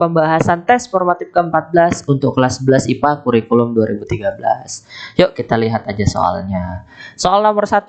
pembahasan tes formatif ke-14 untuk kelas 11 IPA kurikulum 2013. Yuk kita lihat aja soalnya. Soal nomor 1.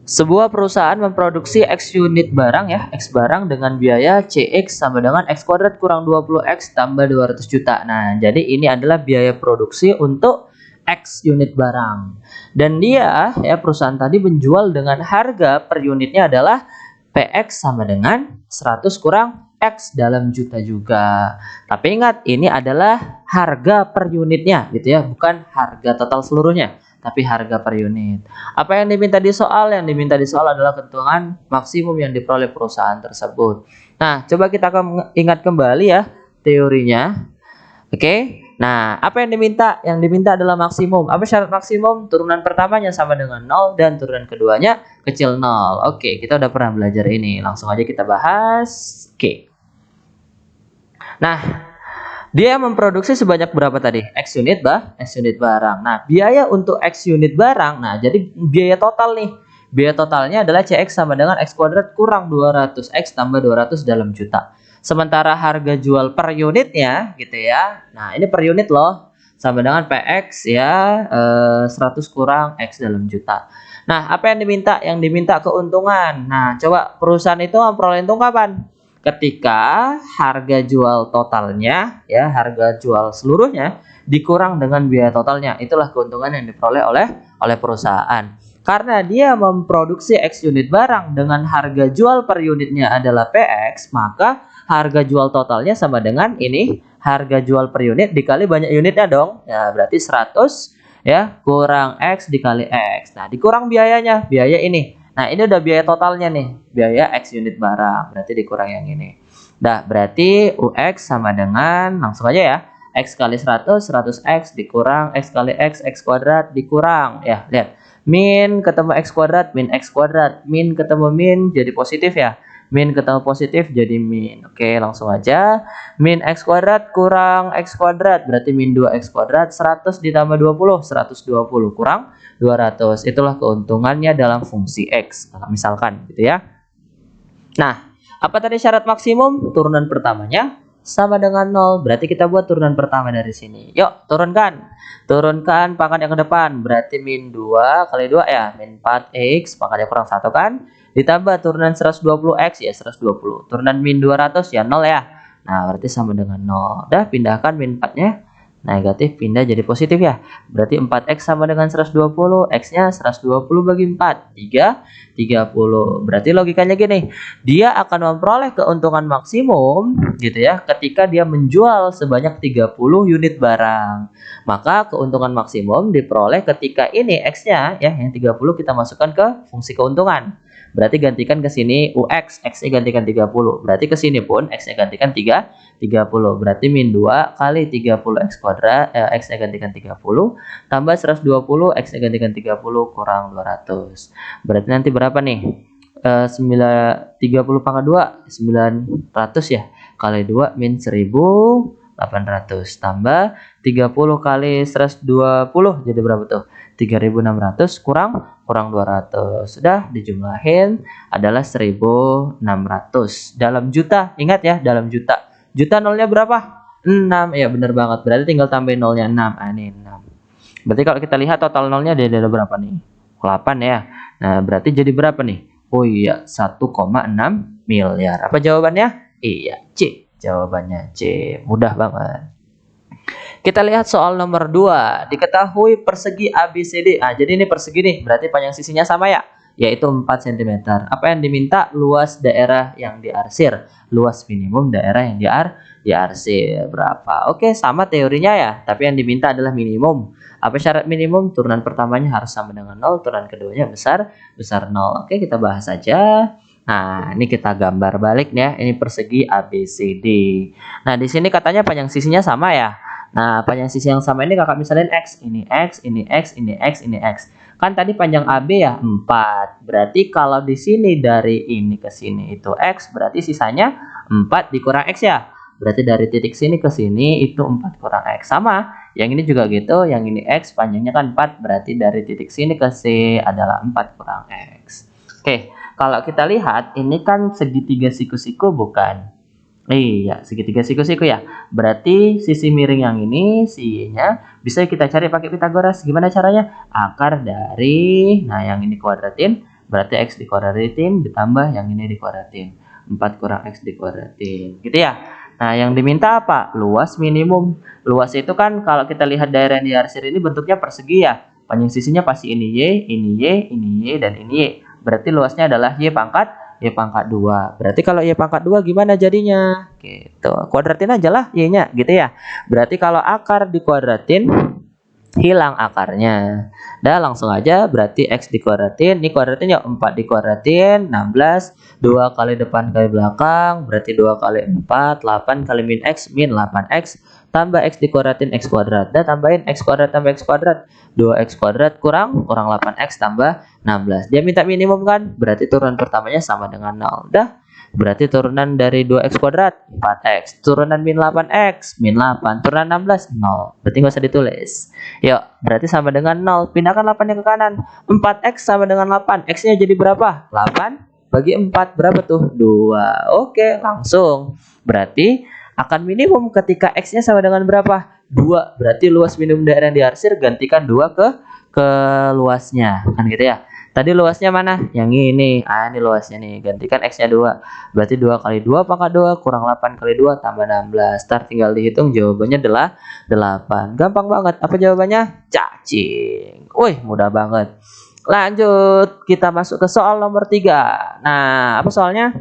Sebuah perusahaan memproduksi X unit barang ya, X barang dengan biaya CX sama dengan X kuadrat kurang 20X tambah 200 juta. Nah, jadi ini adalah biaya produksi untuk X unit barang. Dan dia ya perusahaan tadi menjual dengan harga per unitnya adalah PX sama dengan 100 kurang X dalam juta juga. Tapi ingat, ini adalah harga per unitnya gitu ya, bukan harga total seluruhnya, tapi harga per unit. Apa yang diminta di soal? Yang diminta di soal adalah keuntungan maksimum yang diperoleh perusahaan tersebut. Nah, coba kita ingat kembali ya teorinya. Oke. Nah, apa yang diminta? Yang diminta adalah maksimum. Apa syarat maksimum? Turunan pertamanya sama dengan 0 dan turunan keduanya kecil 0. Oke, kita udah pernah belajar ini. Langsung aja kita bahas. Oke. Nah, dia memproduksi sebanyak berapa tadi? X unit barang. Nah, biaya untuk X unit barang. Nah, jadi biaya total nih. Biaya totalnya adalah CX sama dengan X kuadrat kurang 200X tambah 200 dalam juta. Sementara harga jual per unitnya gitu ya. Nah, ini per unit loh. Sama dengan PX ya 100 kurang X dalam juta. Nah, apa yang diminta? Yang diminta keuntungan. Nah, coba perusahaan itu memperoleh untung kapan? Ketika harga jual totalnya ya, harga jual seluruhnya dikurang dengan biaya totalnya. Itulah keuntungan yang diperoleh oleh perusahaan. Karena dia memproduksi X unit barang dengan harga jual per unitnya adalah PX, maka harga jual totalnya sama dengan ini, harga jual per unit dikali banyak unitnya dong. Ya, berarti 100 ya kurang X dikali X. Nah, dikurang biayanya, biaya ini. Nah, ini udah biaya totalnya nih, biaya X unit barang. Berarti dikurang yang ini. Nah, berarti UX sama dengan, langsung aja ya, X kali 100, 100X dikurang X kali X kuadrat dikurang. Ya, lihat. Min ketemu X kuadrat, min X kuadrat. Min ketemu min jadi positif ya. Min ketemu positif jadi min. Oke, langsung aja. Min X kuadrat kurang X kuadrat. Berarti min 2X kuadrat. 100 ditambah 20. 120 kurang 200. Itulah keuntungannya dalam fungsi X. Misalkan gitu ya. Nah, apa tadi syarat maksimum? Turunan pertamanya sama dengan 0. Berarti kita buat turunan pertama dari sini. Yuk, turunkan. Turunkan pangkat yang ke depan. Berarti min 2 kali 2 ya. Min 4X pangkatnya kurang 1 kan. Ditambah turunan 120X ya 120. Turunan min 200 ya 0 ya. Nah, berarti sama dengan 0. Udah, pindahkan min 4-nya. Negatif pindah jadi positif ya. Berarti 4X sama dengan 120. X-nya 120 bagi 4. 30. Berarti logikanya gini. Dia akan memperoleh keuntungan maksimum gitu ya ketika dia menjual sebanyak 30 unit barang. Maka keuntungan maksimum diperoleh ketika ini X-nya ya yang 30 kita masukkan ke fungsi keuntungan. Berarti gantikan ke sini UX, X-nya gantikan 30. Berarti ke sini pun X-nya gantikan 30. Berarti min 2 kali 30X kuadrat, X-nya gantikan 30. Tambah 120, X-nya gantikan 30 kurang 200. Berarti nanti berapa nih? 30 pangkat 2, 900 ya. Kali 2 min 1800. Tambah 30 kali 120 jadi berapa tuh? 3600 kurang 200. Sudah dijumlahin adalah 1600 dalam juta. Ingat ya, dalam juta. Juta nolnya berapa? 6. Ya bener banget. Berarti tinggal tambahin nolnya 6. Ini 6. Berarti kalau kita lihat total nolnya dia ada berapa nih? 8 ya. Nah, berarti jadi berapa nih? Oh iya, 1,6 miliar. Apa jawabannya? Iya, C. Jawabannya C. Mudah banget. Kita lihat soal nomor 2. Diketahui persegi ABCD. Ah, jadi ini persegi nih, berarti panjang sisinya sama ya, yaitu 4 cm. Apa yang diminta? Luas daerah yang diarsir. Luas minimum daerah yang diarsir berapa? Oke, sama teorinya ya, tapi yang diminta adalah minimum. Apa syarat minimum? Turunan pertamanya harus sama dengan 0, turunan keduanya besar 0. Oke, kita bahas aja. Nah, ini kita gambar balik ya. Ini persegi ABCD. Nah, di sini katanya panjang sisinya sama ya. Nah, panjang sisi yang sama ini kakak misalin X. Ini X, ini X, ini X, ini X. Kan tadi panjang AB ya 4. Berarti kalau di sini dari ini ke sini itu X, berarti sisanya 4 dikurang X ya. Berarti dari titik sini ke sini itu 4 kurang X. Sama, yang ini juga gitu. Yang ini X, panjangnya kan 4. Berarti dari titik sini ke C adalah 4 kurang X. Oke, kalau kita lihat ini kan segitiga siku-siku bukan? Iya, segitiga siku-siku ya. Berarti sisi miring yang ini, si Y-nya bisa kita cari pakai Pitagoras. Gimana caranya? Akar dari, nah yang ini kuadratin, berarti X dikuadratin, ditambah yang ini dikuadratin. 4 kurang X dikuadratin. Gitu ya. Nah, yang diminta apa? Luas minimum. Luas itu kan kalau kita lihat daerah yang diarsir ini bentuknya persegi ya. Panjang sisinya pasti ini Y, ini Y, ini Y, dan ini Y. Berarti luasnya adalah Y pangkat 2. Berarti kalau Y pangkat 2 gimana jadinya? Gitu. Kuadratin aja lah Y-nya gitu ya. Berarti kalau akar dikuadratin hilang akarnya. Dah langsung aja berarti X dikuadratin. Ini kuadratin ya 4 dikuadratin 16. 2 kali depan kali belakang. Berarti 2 kali 4. 8 kali min X min 8X. Tambah X dikuadratin X kuadrat. Dah tambahin X kuadrat tambah X kuadrat. 2X kuadrat kurang 8X tambah 16. Dia minta minimum kan? Berarti turunan pertamanya sama dengan 0. Dah. Berarti turunan dari 2X kuadrat 4X. Turunan min 8X min 8. Turunan 16 0. Berarti nggak usah ditulis. Yuk, berarti sama dengan 0. Pindahkan 8-nya ke kanan. 4X sama dengan 8. X-nya jadi berapa? 8 bagi 4 berapa tuh? 2. Oke, langsung. Berarti akan minimum ketika X-nya sama dengan berapa? 2. Berarti luas minimum daerah yang diarsir gantikan 2 ke luasnya. Kan gitu ya. Tadi luasnya mana? Yang ini. Ah, ini luasnya nih. Gantikan X-nya 2. Berarti 2 kali 2 pangkat 2 kurang 8 kali 2 tambah 16. Ntar tinggal dihitung jawabannya adalah 8. Gampang banget. Apa jawabannya? Cacing. Wih, mudah banget. Lanjut. Kita masuk ke soal nomor 3. Nah, apa soalnya?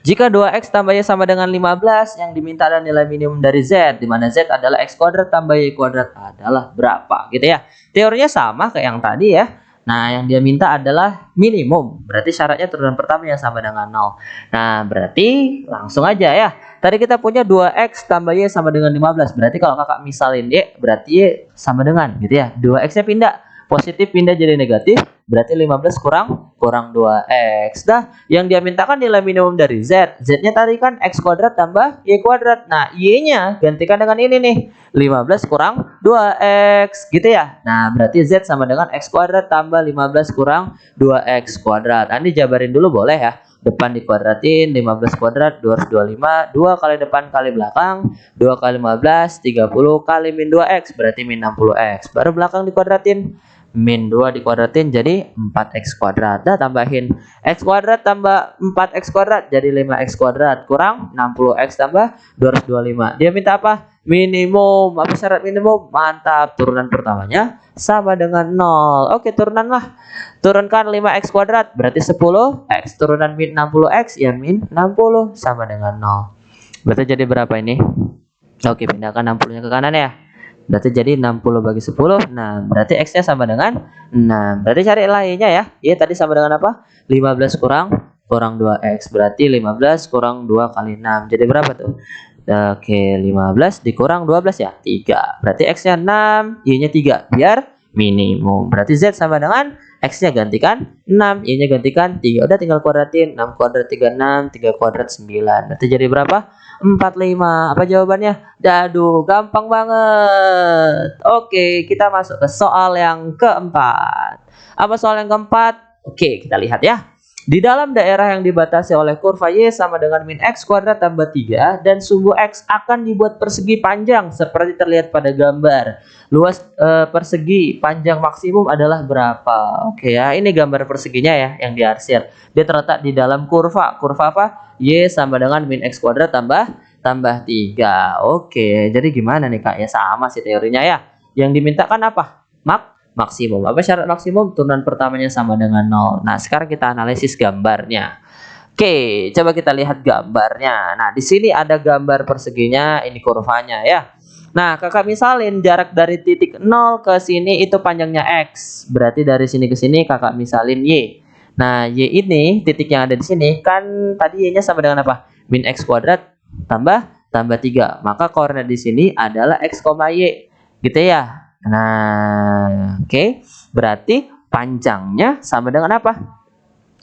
Jika 2X tambah Y sama dengan 15, yang diminta adalah nilai minimum dari Z, di mana Z adalah X kuadrat tambah Y kuadrat adalah berapa, gitu ya. Teorinya sama kayak yang tadi ya. Nah, yang dia minta adalah minimum. Berarti syaratnya turunan pertama yang sama dengan 0. Nah, berarti langsung aja ya. Tadi kita punya 2X tambah Y sama dengan 15. Berarti kalau kakak misalin Y, berarti Y sama dengan, gitu ya. 2X-nya pindah. Positif pindah jadi negatif, berarti 15 kurang 2X. Dah, yang dia mintakan nilai minimum dari Z. Z-nya tadi kan X kuadrat tambah Y kuadrat. Nah, Y-nya gantikan dengan ini nih. 15 kurang 2X. Gitu ya. Nah, berarti Z sama dengan X kuadrat tambah 15 kurang 2X kuadrat. Nah, ini jabarin dulu boleh ya. Depan dikuadratin 15 kuadrat 225. 2 kali depan kali belakang 2 kali 15 30 kali min 2X berarti min 60X. Baru belakang dikuadratin min 2 dikuadratin jadi 4X kuadrat. Dah tambahin X kuadrat tambah 4X kuadrat jadi 5X kuadrat kurang 60X tambah 225. Dia minta apa? Minimum. Apa syarat minimum? Mantap. Turunan pertamanya sama dengan 0. Oke, turunan lah. Turunkan 5X kuadrat berarti 10X. Turunan min 60X ya min 60 sama dengan 0. Berarti jadi berapa ini? Oke, pindahkan 60-nya ke kanan ya. Berarti jadi 60 bagi 10. Nah, berarti X-nya sama dengan 6. Berarti carilah Y-nya ya. Y tadi sama dengan apa? 15 kurang 2X. Berarti 15 kurang 2 kali 6. Jadi berapa tuh? Oke, 15 dikurang 12 ya? 3. Berarti X-nya 6, Y-nya 3. Biar minimum. Berarti Z sama dengan X-nya gantikan 6, Y-nya gantikan 3. Udah tinggal kuadratin. 6 kuadrat 36, 3 kuadrat 9. Berarti jadi berapa? 45. Apa jawabannya? Aduh, gampang banget. Oke, kita masuk ke soal yang keempat. Apa soal yang keempat? Oke, kita lihat ya. Di dalam daerah yang dibatasi oleh kurva Y sama dengan min X kuadrat tambah 3 dan sumbu X akan dibuat persegi panjang seperti terlihat pada gambar. Luas persegi panjang maksimum adalah berapa? Oke ya, ini gambar perseginya ya yang diarsir. Dia terletak di dalam kurva. Kurva apa? Y sama dengan min X kuadrat tambah 3. Oke, jadi gimana nih Kak? Ya sama sih teorinya ya. Yang dimintakan apa? Maksimum. Apa syarat maksimum? Turunan pertamanya sama dengan 0. Nah, sekarang kita analisis gambarnya. Oke, coba kita lihat gambarnya. Nah, di sini ada gambar perseginya, ini kurvanya ya. Nah, kakak misalin jarak dari titik 0 ke sini itu panjangnya X. Berarti dari sini ke sini kakak misalin Y. Nah, Y ini titik yang ada di sini kan tadi Y-nya sama dengan apa? Min X kuadrat tambah 3. Maka koordinat di sini adalah X, Y. Gitu ya. Nah, oke. Berarti panjangnya sama dengan apa?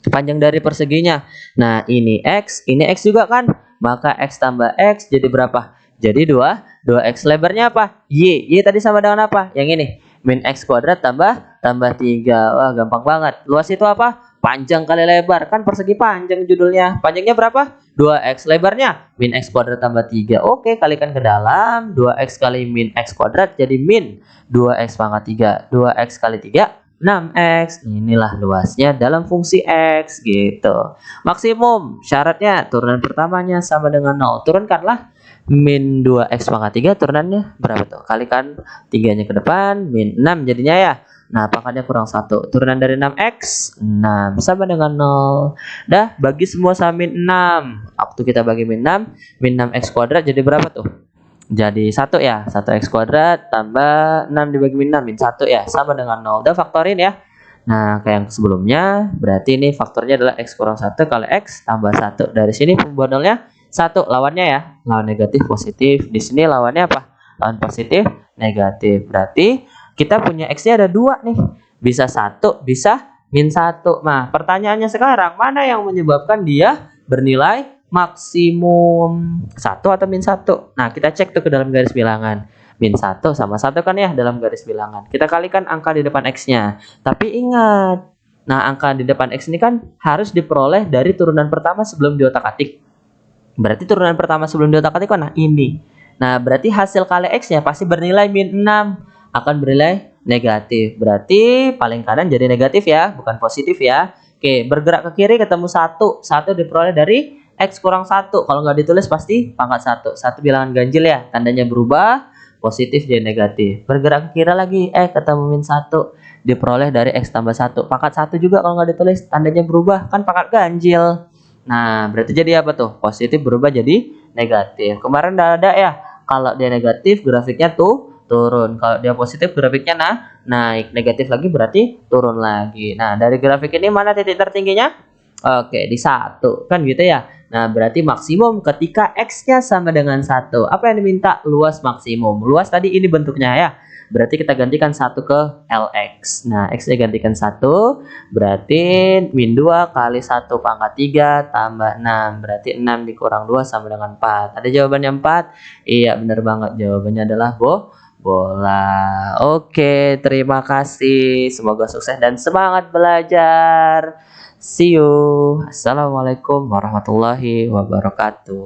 Panjang dari perseginya. Nah, ini X juga kan. Maka X tambah X jadi berapa? Jadi 2X. Lebarnya apa? Y tadi sama dengan apa? Yang ini. Min X kuadrat tambah 3. Wah, gampang banget. Luas itu apa? Panjang kali lebar, kan persegi panjang judulnya. Panjangnya berapa? 2x, lebarnya min x kuadrat tambah 3. Oke, kalikan ke dalam, 2x kali min x kuadrat jadi min 2x pangkat 3. 2x kali 3, 6x. Inilah luasnya dalam fungsi x gitu. Maksimum syaratnya turunan pertamanya sama dengan 0. Turunkanlah min 2x pangkat 3, turunannya berapa tuh? Kalikan 3-nya ke depan, min 6 jadinya ya. Nah, pangkatnya kurang 1. Turunan dari 6x, 6 sama dengan 0. Dah, bagi semua sama min 6. Waktu kita bagi min 6, min 6x kuadrat jadi berapa tuh? Jadi 1 ya. 1x kuadrat tambah 6 dibagi min 6, min 1 ya. Sama dengan 0. Udah faktorin ya. Nah, kayak yang sebelumnya, berarti ini faktornya adalah x kurang 1 kali x tambah 1. Dari sini pembuat nolnya 1. Lawannya ya. Lawan negatif, positif. Di sini lawannya apa? Lawan positif, negatif. Berarti kita punya x-nya ada 2 nih. Bisa 1, bisa min 1. Nah, pertanyaannya sekarang, mana yang menyebabkan dia bernilai maksimum? 1 atau min 1? Nah, kita cek tuh ke dalam garis bilangan. Min 1 sama 1 kan ya dalam garis bilangan. Kita kalikan angka di depan x-nya. Tapi ingat, nah angka di depan x ini kan harus diperoleh dari turunan pertama sebelum diotak-atik. Berarti turunan pertama sebelum diotak-atik mana? Ini. Nah, berarti hasil kali x-nya pasti bernilai min 6. Akan bernilai negatif. Berarti paling kanan jadi negatif ya, bukan positif ya. Oke, bergerak ke kiri ketemu 1. 1 diperoleh dari x kurang 1. Kalau nggak ditulis pasti pangkat 1. 1 bilangan ganjil ya, tandanya berubah, positif jadi negatif. Bergerak ke kiri lagi, ketemu min 1. Diperoleh dari x tambah 1. Pangkat 1 juga kalau nggak ditulis, tandanya berubah, kan pangkat ganjil. Nah, berarti jadi apa tuh? Positif berubah jadi negatif. Kemarin udah ada ya, kalau dia negatif grafiknya tuh turun, kalau dia positif grafiknya naik, negatif lagi berarti turun lagi. Nah, dari grafik ini mana titik tertingginya? Oke, di 1 kan gitu ya. Nah, berarti maksimum ketika x-nya sama dengan 1. Apa yang diminta? Luas maksimum. Luas tadi ini bentuknya ya. Berarti kita gantikan 1 ke lx. Nah, x-nya gantikan 1, berarti min 2 kali 1 pangkat 3 tambah 6. Berarti 6 dikurang 2 sama dengan 4. Ada jawabannya 4? Iya, benar banget. Jawabannya adalah bola. Oke, terima kasih. Semoga sukses dan semangat belajar. See you. Assalamualaikum warahmatullahi wabarakatuh.